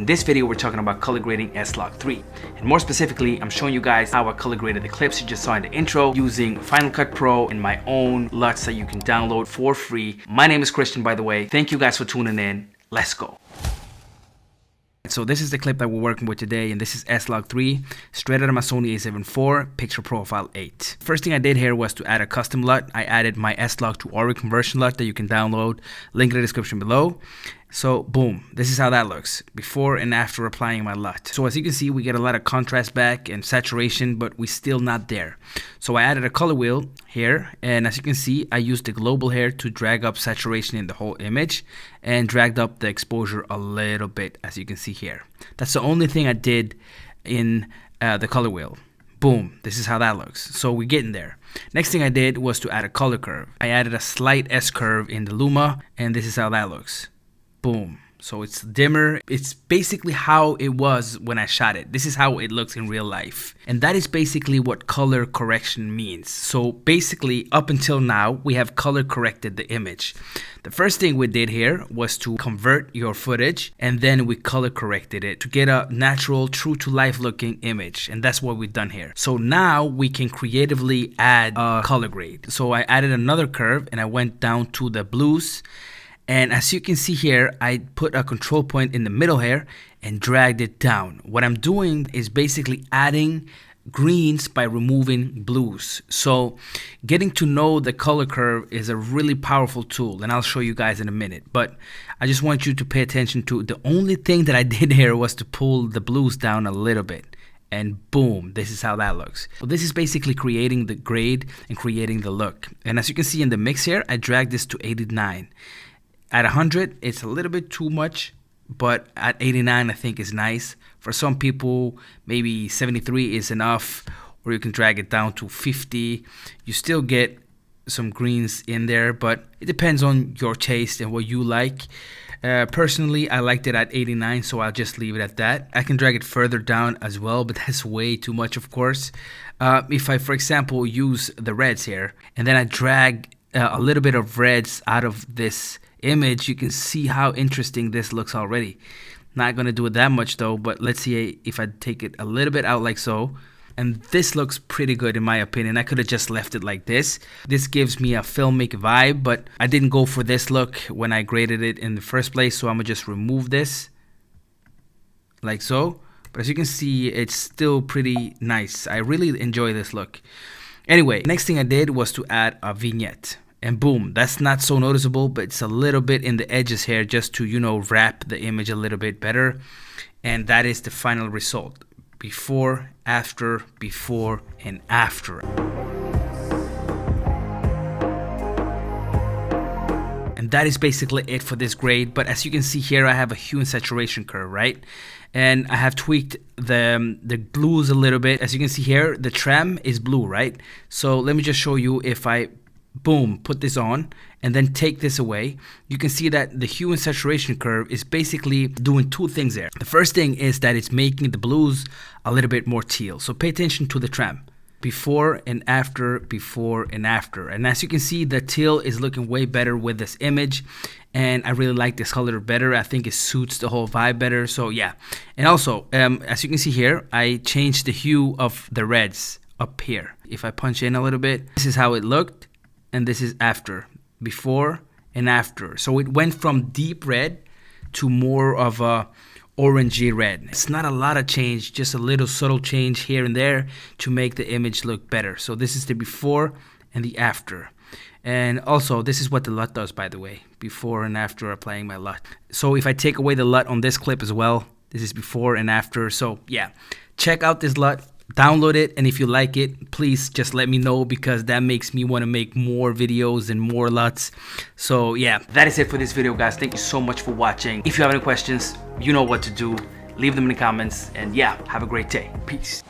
In this video, we're talking about color grading S-LOG3. And more specifically, I'm showing you guys how I color graded the clips you just saw in the intro using Final Cut Pro and my own LUTs that you can download for free. My name is Christian, by the way. Thank you guys for tuning in. Let's go. So this is the clip that we're working with today, and this is S-LOG3, straight out of my Sony a7 IV, picture profile 8. First thing I did here was to add a custom LUT. I added my S-Log to Aura conversion LUT that you can download, link in the description below. So boom, this is how that looks before and after applying my LUT. So as you can see, we get a lot of contrast back and saturation, but we're still not there. So I added a color wheel here, and as you can see, I used the global here to drag up saturation in the whole image and dragged up the exposure a little bit, as you can see here. That's the only thing I did in the color wheel. Boom, this is how that looks. So we're getting there. Next thing I did was to add a color curve. I added a slight S curve in the Luma, and this is how that looks. Boom. So it's dimmer. It's basically how it was when I shot it. This is how it looks in real life. And that is basically what color correction means. So basically, up until now, we have color corrected the image. The first thing we did here was to convert your footage, and then we color corrected it to get a natural, true to life looking image. And that's what we've done here. So now we can creatively add a color grade. So I added another curve and I went down to the blues. And as you can see here, I put a control point in the middle here and dragged it down. What I'm doing is basically adding greens by removing blues. So getting to know the color curve is a really powerful tool, and I'll show you guys in a minute. But I just want you to pay attention to the only thing that I did here was to pull the blues down a little bit. And boom, this is how that looks. So this is basically creating the grade and creating the look. And as you can see in the mix here, I dragged this to 89. At 100, it's a little bit too much, but at 89, I think is nice. For some people, maybe 73 is enough, or you can drag it down to 50. You still get some greens in there, but it depends on your taste and what you like. Personally, I liked it at 89, so I'll just leave it at that. I can drag it further down as well, but that's way too much, of course. If I, for example, use the reds here, and then I drag a little bit of reds out of this image, you can see how interesting this looks already. Not gonna do it that much though, but let's see if I take it a little bit out like so. And this looks pretty good in my opinion. I could have just left it like this. This gives me a filmic vibe, but I didn't go for this look when I graded it in the first place, so I'm gonna just remove this like so. But as you can see, it's still pretty nice. I really enjoy this look. Anyway, next thing I did was to add a vignette. And boom, that's not so noticeable, but it's a little bit in the edges here just to, you know, wrap the image a little bit better. And that is the final result. Before, and after. And that is basically it for this grade. But as you can see here, I have a hue and saturation curve, right? And I have tweaked the blues a little bit. As you can see here, the tram is blue, right? So let me just show you if I boom, put this on and then take this away, you can see that the hue and saturation curve is basically doing two things there. The first thing is that it's making the blues a little bit more teal. So pay attention to the tram. Before and after, before and after. And as you can see, the teal is looking way better with this image. And I really like this color better. I think it suits the whole vibe better. So yeah. And also, as you can see here, I changed the hue of the reds up here. If I punch in a little bit, this is how it looked. And this is after, before and after. So it went from deep red to more of a orangey red. It's not a lot of change, just a little subtle change here and there to make the image look better. So this is the before and the after. And also, this is what the LUT does, by the way, before and after applying my LUT. So if I take away the LUT on this clip as well, this is before and after. So yeah, check out this LUT. Download it, and if you like it, please just let me know, because that makes me want to make more videos and more LUTs. So yeah, that is it for this video, guys. Thank you so much for watching. If you have any questions, you know what to do. Leave them in the comments, and yeah, have a great day. Peace.